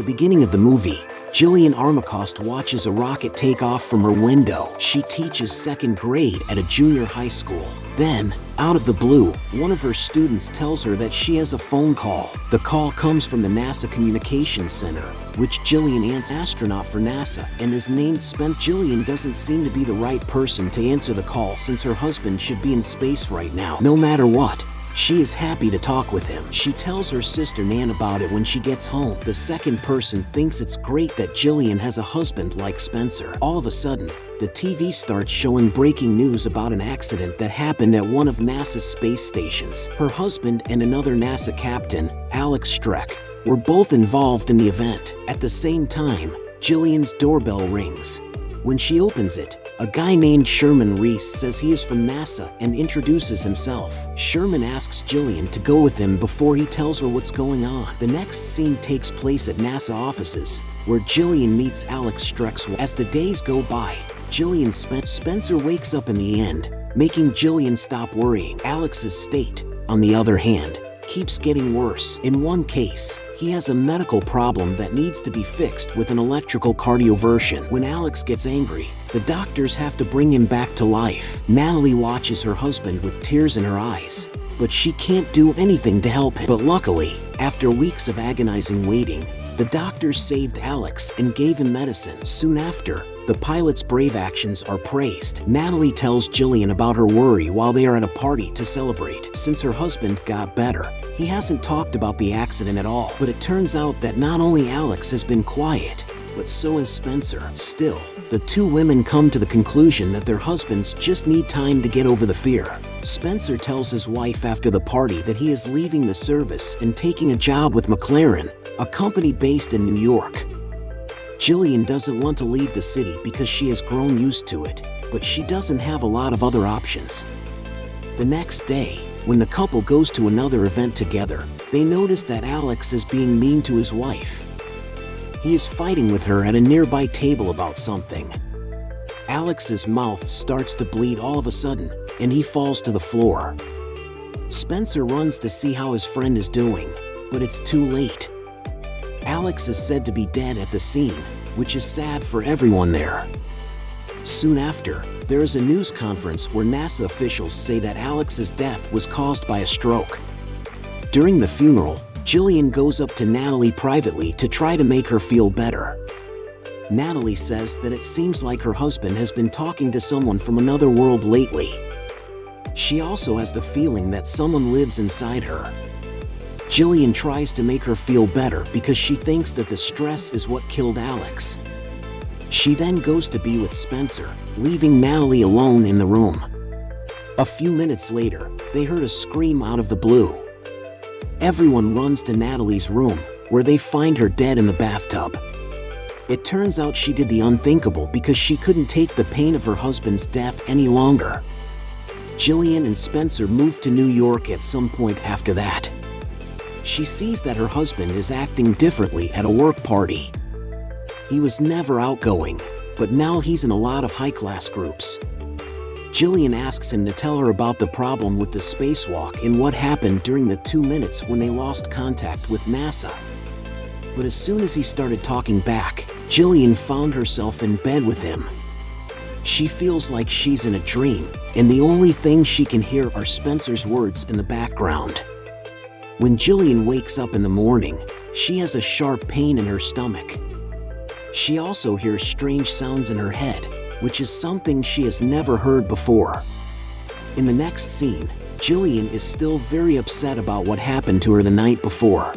the beginning of the movie, Jillian Armacost watches a rocket take off from her window. She teaches second grade at a junior high school. Then, out of the blue, one of her students tells her that she has a phone call. The call comes from the NASA Communications Center, which Jillian answers. Astronaut for NASA and is named Spence. Jillian doesn't seem to be the right person to answer the call since her husband should be in space right now. No matter what, she is happy to talk with him. She tells her sister Nan about it when she gets home. The second person thinks it's great that Jillian has a husband like Spencer. All of a sudden, the TV starts showing breaking news about an accident that happened at one of NASA's space stations. Her husband and another NASA captain, Alex Streck, were both involved in the event. At the same time, Jillian's doorbell rings. When she opens it, a guy named Sherman Reese says he is from NASA and introduces himself. Sherman asks Jillian to go with him before he tells her what's going on. The next scene takes place at NASA offices, where Jillian meets Alex Streck's wife. As the days go by, Spencer wakes up in the end, making Jillian stop worrying. Alex's state, on the other hand, keeps getting worse. In one case, he has a medical problem that needs to be fixed with an electrical cardioversion. When Alex gets angry, the doctors have to bring him back to life. Natalie watches her husband with tears in her eyes, but she can't do anything to help him. But luckily, after weeks of agonizing waiting, the doctors saved Alex and gave him medicine. Soon after, the pilot's brave actions are praised. Natalie tells Jillian about her worry while they are at a party to celebrate. Since her husband got better, he hasn't talked about the accident at all. But it turns out that not only Alex has been quiet, but so has Spencer. Still, the two women come to the conclusion that their husbands just need time to get over the fear. Spencer tells his wife after the party that he is leaving the service and taking a job with McLaren, a company based in New York. Jillian doesn't want to leave the city because she has grown used to it, but she doesn't have a lot of other options. The next day, when the couple goes to another event together, they notice that Alex is being mean to his wife. He is fighting with her at a nearby table about something. Alex's mouth starts to bleed all of a sudden, and he falls to the floor. Spencer runs to see how his friend is doing, but it's too late. Alex is said to be dead at the scene, which is sad for everyone there. Soon after, there is a news conference where NASA officials say that Alex's death was caused by a stroke. During the funeral, Jillian goes up to Natalie privately to try to make her feel better. Natalie says that it seems like her husband has been talking to someone from another world lately. She also has the feeling that someone lives inside her. Jillian tries to make her feel better because she thinks that the stress is what killed Alex. She then goes to be with Spencer, leaving Natalie alone in the room. A few minutes later, they heard a scream out of the blue. Everyone runs to Natalie's room, where they find her dead in the bathtub. It turns out she did the unthinkable because she couldn't take the pain of her husband's death any longer. Jillian and Spencer moved to New York at some point after that. She sees that her husband is acting differently at a work party. He was never outgoing, but now he's in a lot of high-class groups. Jillian asks him to tell her about the problem with the spacewalk and what happened during the 2 minutes when they lost contact with NASA. But as soon as he started talking back, Jillian found herself in bed with him. She feels like she's in a dream, and the only thing she can hear are Spencer's words in the background. When Jillian wakes up in the morning, she has a sharp pain in her stomach. She also hears strange sounds in her head, which is something she has never heard before. In the next scene, Jillian is still very upset about what happened to her the night before.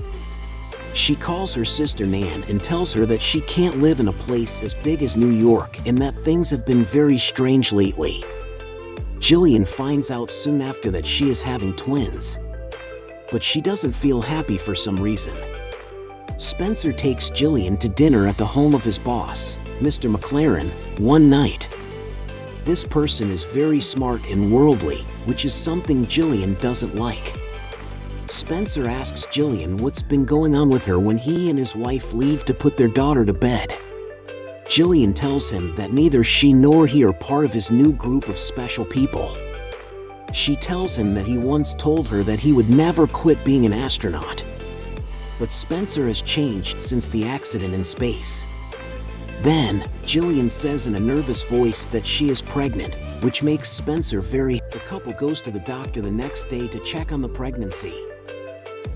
She calls her sister Nan and tells her that she can't live in a place as big as New York and that things have been very strange lately. Jillian finds out soon after that she is having twins, but she doesn't feel happy for some reason. Spencer takes Jillian to dinner at the home of his boss, Mr. McLaren, one night. This person is very smart and worldly, which is something Jillian doesn't like. Spencer asks Jillian what's been going on with her when he and his wife leave to put their daughter to bed. Jillian tells him that neither she nor he are part of his new group of special people. She tells him that he once told her that he would never quit being an astronaut. but Spencer has changed since the accident in space. Then, Jillian says in a nervous voice that she is pregnant, which makes Spencer very. The couple goes to the doctor the next day to check on the pregnancy.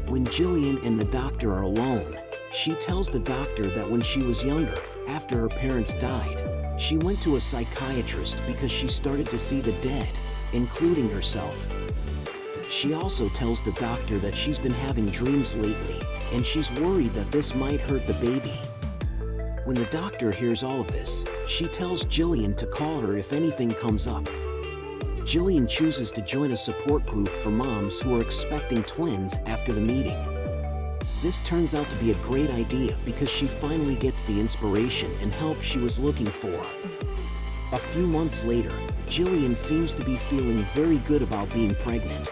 When Jillian and the doctor are alone, she tells the doctor that when she was younger, after her parents died, she went to a psychiatrist because she started to see the dead, including herself. She also tells the doctor that she's been having dreams lately, and she's worried that this might hurt the baby. When the doctor hears all of this, she tells Jillian to call her if anything comes up. Jillian chooses to join a support group for moms who are expecting twins after the meeting. This turns out to be a great idea because she finally gets the inspiration and help she was looking for. A few months later, Jillian seems to be feeling very good about being pregnant.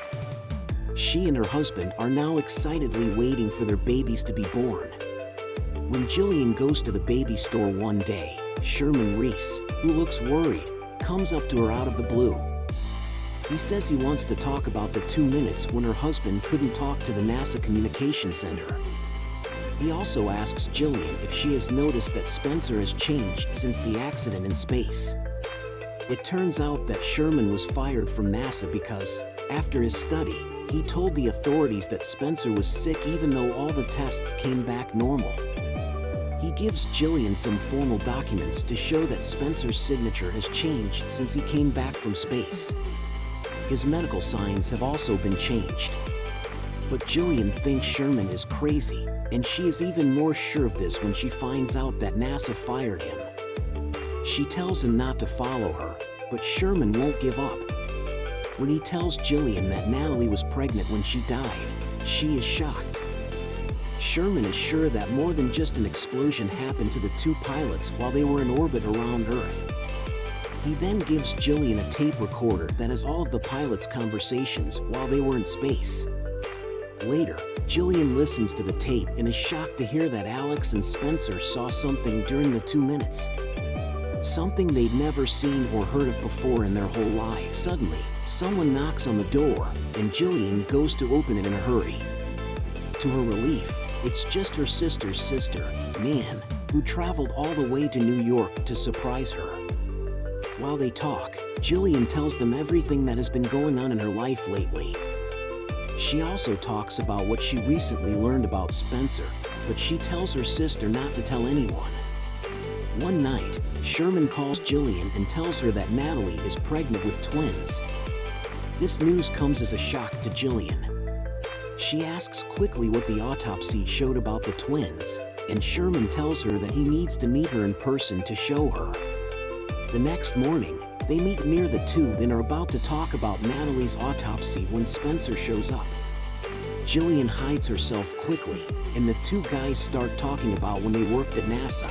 She and her husband are now excitedly waiting for their babies to be born. When Jillian goes to the baby store one day, Sherman Reese, who looks worried, comes up to her out of the blue. He says he wants to talk about the 2 minutes when her husband couldn't talk to the NASA Communication Center. He also asks Jillian if she has noticed that Spencer has changed since the accident in space. It turns out that Sherman was fired from NASA because, after his study, he told the authorities that Spencer was sick even though all the tests came back normal. He gives Jillian some formal documents to show that Spencer's signature has changed since he came back from space. His medical signs have also been changed. But Jillian thinks Sherman is crazy, and she is even more sure of this when she finds out that NASA fired him. She tells him not to follow her, but Sherman won't give up. When he tells Jillian that Natalie was pregnant when she died, she is shocked. Sherman is sure that more than just an explosion happened to the two pilots while they were in orbit around Earth. He then gives Jillian a tape recorder that has all of the pilots' conversations while they were in space. Later, Jillian listens to the tape and is shocked to hear that Alex and Spencer saw something during the 2 minutes. Something they'd never seen or heard of before in their whole lives. Suddenly, someone knocks on the door, and Jillian goes to open it in a hurry. To her relief, it's just her sister's sister, Nan, who traveled all the way to New York to surprise her. While they talk, Jillian tells them everything that has been going on in her life lately. She also talks about what she recently learned about Spencer, but she tells her sister not to tell anyone. One night, Sherman calls Jillian and tells her that Natalie is pregnant with twins. This news comes as a shock to Jillian. She asks quickly what the autopsy showed about the twins, and Sherman tells her that he needs to meet her in person to show her. The next morning, they meet near the tube and are about to talk about Natalie's autopsy when Spencer shows up. Jillian hides herself quickly, and the two guys start talking about when they worked at NASA.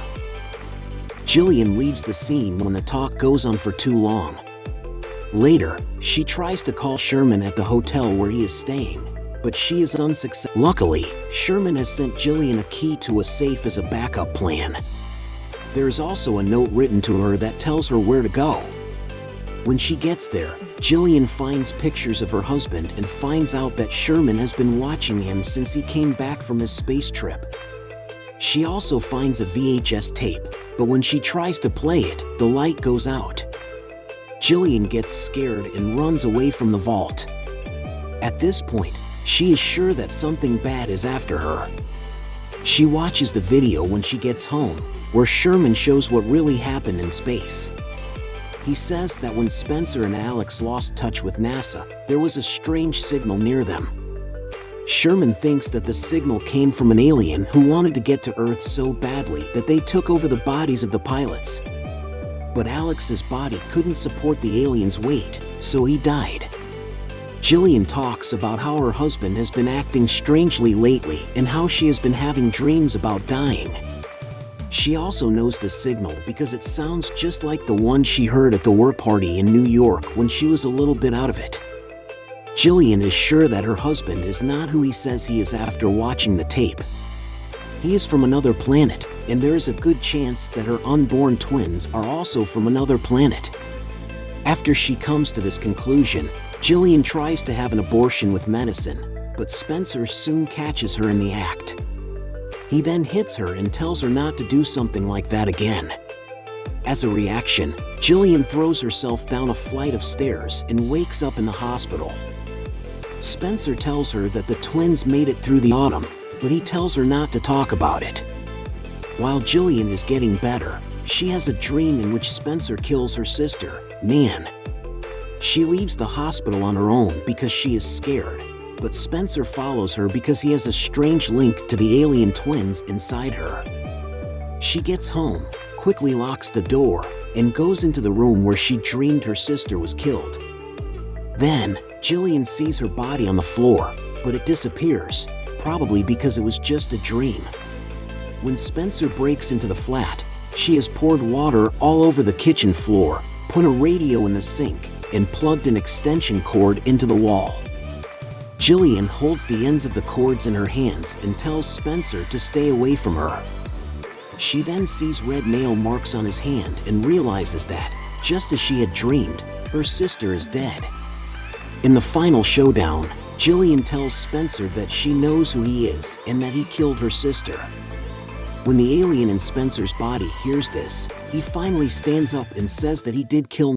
Jillian leaves the scene when the talk goes on for too long. Later, she tries to call Sherman at the hotel where he is staying, but she is unsuccessful. Luckily, Sherman has sent Jillian a key to a safe as a backup plan. There is also a note written to her that tells her where to go. When she gets there, Jillian finds pictures of her husband and finds out that Sherman has been watching him since he came back from his space trip. She also finds a VHS tape, but when she tries to play it, the light goes out. Jillian gets scared and runs away from the vault. At this point, she is sure that something bad is after her. She watches the video when she gets home, where Sherman shows what really happened in space. He says that when Spencer and Alex lost touch with NASA, there was a strange signal near them. Sherman thinks that the signal came from an alien who wanted to get to Earth so badly that they took over the bodies of the pilots. But Alex's body couldn't support the alien's weight, so he died. Jillian talks about how her husband has been acting strangely lately and how she has been having dreams about dying. She also knows the signal because it sounds just like the one she heard at the work party in New York when she was a little bit out of it. Jillian is sure that her husband is not who he says he is after watching the tape. He is from another planet, and there is a good chance that her unborn twins are also from another planet. After she comes to this conclusion, Jillian tries to have an abortion with medicine, but Spencer soon catches her in the act. He then hits her and tells her not to do something like that again. As a reaction, Jillian throws herself down a flight of stairs and wakes up in the hospital. Spencer tells her that the twins made it through the autumn, but he tells her not to talk about it. While Jillian is getting better, she has a dream in which Spencer kills her sister, Nan. She leaves the hospital on her own because she is scared, but Spencer follows her because he has a strange link to the alien twins inside her. She gets home, quickly locks the door, and goes into the room where she dreamed her sister was killed. Then, Jillian sees her body on the floor, but it disappears, probably because it was just a dream. When Spencer breaks into the flat, she has poured water all over the kitchen floor, put a radio in the sink, and plugged an extension cord into the wall. Jillian holds the ends of the cords in her hands and tells Spencer to stay away from her. She then sees red nail marks on his hand and realizes that, just as she had dreamed, her sister is dead. In the final showdown, Jillian tells Spencer that she knows who he is and that he killed her sister. When the alien in Spencer's body hears this, he finally stands up and says that he did kill